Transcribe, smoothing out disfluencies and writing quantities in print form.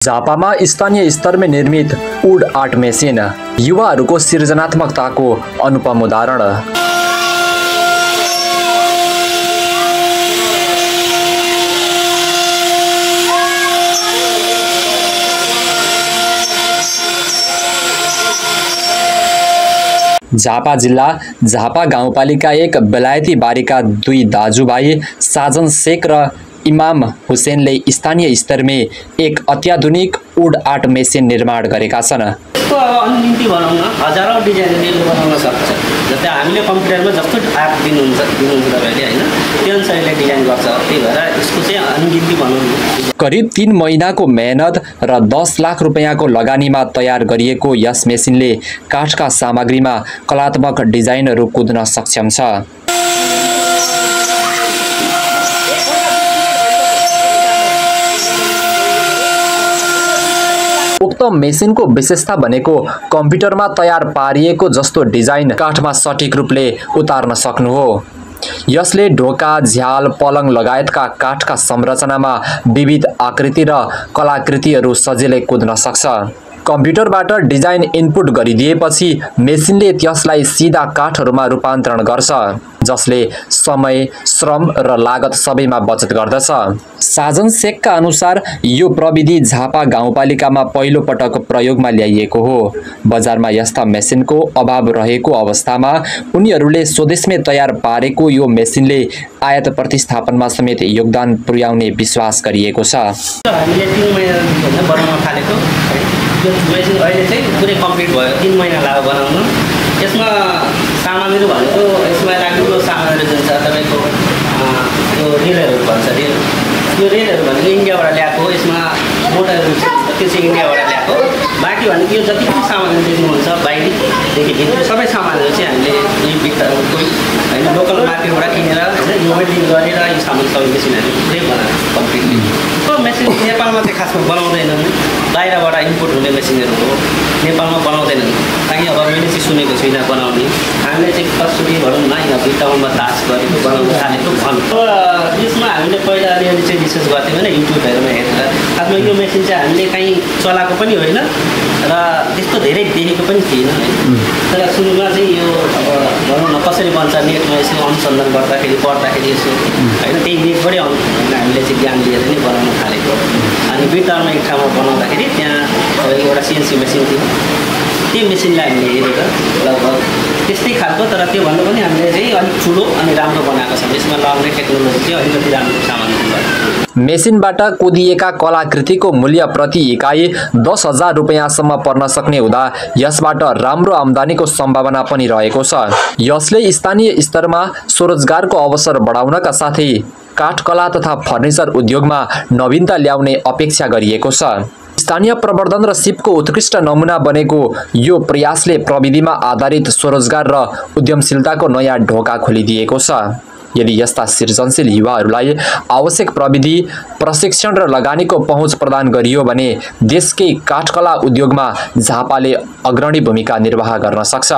झापामा स्थानीय स्तरमै निर्मित would art machine युवाहरूको सृजनात्मकताको अनुपम उदाहरण। झापा जिल्ला झापा गाउँपालिका एक बेलायती बारीका दुई दाजुभाइ साजन शेख र इमाम हुसेनले स्थानीय स्तरमै एक अत्याधुनिक वुड आर्ट मेसिन निर्माण गरेका छन्। यसको अनगिन्ती भनौँ न, हजारौं डिजाइनले बनाउन सक्छ। जस्तै हामीले कम्प्युटरमा जस्तो आर्ट दिनुहुन्छ तपाईले हैन, त्यो अनुसारले डिजाइन गर्छ। त्यही भएर यसको चाहिँ अनगिन्ती भनौँ न। करिब 3 महिनाको मेहनत र 10 लाख रुपैयाँको लगानीमा तयार गरिएको यस मेसिनले काठका सामग्रीमा कलात्मक डिजाइनहरू कुद्न सक्षम छ। उक्त मेसिनको विशेषता भनेको कम्प्युटरमा तयार पारिएको जस्तो डिजाइन काठमा सठिक रूपले उतार्न सक्नु हो। यसले ढोका, झ्याल, पलङ लगायतका काठका संरचनामा विविध आकृति र कलाकृतिहरू सजिलै कुद्न सक्छ। कम्प्युटरबाट डिजाइन इनपुट गरिदिएपछि मेसिनले त्यसलाई सिधा काठहरूमा रूपान्तरण गर्छ, जसले समय, श्रम र लागत सबैमा बचत गर्दछ। साजन शेखका अनुसार यो प्रविधि झापा गाउँपालिकामा पहिलो पटक प्रयोगमा ल्याइएको हो। बजारमा यस्ता मेसिनको अभाव रहेको अवस्थामा उनीहरूले स्वदेशमै तयार पारेको यो मेसिनले आयात प्रतिस्थापनमा समेत योगदान पुर्याउने विश्वास गरिएको छ। हामीले 3 महिना बनाउन थालेको यो मेसिन अहिले चाहिँ पुरै कम्प्लिट भयो। 3 महिना लाग्यो बनाउन। यसमा सामग्रीहरू भनेको यसमा राखेको सामग्री जुन छ तपाईको यो रेलहरू भन्छ, यो रेलहरू भनेको इन्डियाबाट ल्याएको। यसमा मोटरहरू छ, त्यो चाहिँ इन्डियाबाट ल्याएको। बाँकी भनेको यो जति पनि सामग्री देख्नुहुन्छ बाहिरदेखि भित्र सबै सामानहरू चाहिँ हामीले यही भित्र कोही हैन लोकल मार्केटबाट किनेर हैन यो वेल्डिङ गरेर यो सामान सबै मेसिनहरू पुरै बनाएको कम्प्लिटली। त्यो मेसिन नेपालमा चाहिँ खासमा बनाउँदैनन्, बाहिरबाट इम्पोर्ट हुने मेसिनहरू हो, नेपालमा बनाउँदैनन्। ताकि अब मैले चाहिँ सुनेको छुइनँ बनाउने। हामीले चाहिँ कसरी भनौँ न यहाँ भिटाउनमा तास गरेको बनाउन थालेको भन्नु। यसमा हामीले पहिला अलिअलि चाहिँ रिसर्च गर्थ्यौँ होइन, युट्युबहरूमा हेरेर। खासमा यो मेसिन चाहिँ हामीले कहीँ चलाएको पनि होइन र त्यस्तो धेरै देखेको पनि थिएन होइन। तर सुरुमा चाहिँ यो अब भनौँ न कसरी बन्छ नेटमा यसो अनुसन्धान गर्दाखेरि पढ्दाखेरि यसो होइन, त्यही नेटबाटै हामीले चाहिँ ज्ञान लिएर नै बनाउन थालेको। अनि भिटाउनमा एक ठाउँमा बनाउँदाखेरि त्यहाँ एउटा सिएनसी मेसिन थियो, त्यो मेसिनलाई हामीले हेरेर लगभग त्यस्तै खालको तर त्योभन्दा पनि हामीले चाहिँ अलिक ठुलो अनि राम्रो बनाएको छ। यसमा लगाउने टेक्नोलोजी चाहिँ अलिकति राम्रो सामान हुन्छ। मेसिनबाट कुदिएका कलाकृतिको मूल्य प्रति इकाइ 10,000 रुपैयाँसम्म पर्न सक्ने हुँदा यसबाट राम्रो आम्दानीको सम्भावना पनि रहेको छ। यसले स्थानीय स्तरमा स्वरोजगारको अवसर बढाउनका साथै काठकला तथा फर्निचर उद्योगमा नवीनता ल्याउने अपेक्षा गरिएको छ। स्थानीय प्रवर्धन र सिपको उत्कृष्ट नमुना बनेको यो प्रयासले प्रविधिमा आधारित स्वरोजगार र उद्यमशीलताको नयाँ ढोका खोलिदिएको छ। यदि यस्ता सृजनशील युवाहरूलाई आवश्यक प्रविधि, प्रशिक्षण र लगानीको पहुँच प्रदान गरियो भने देशकै काठकला उद्योगमा झापाले अग्रणी भूमिका निर्वाह गर्न सक्छ।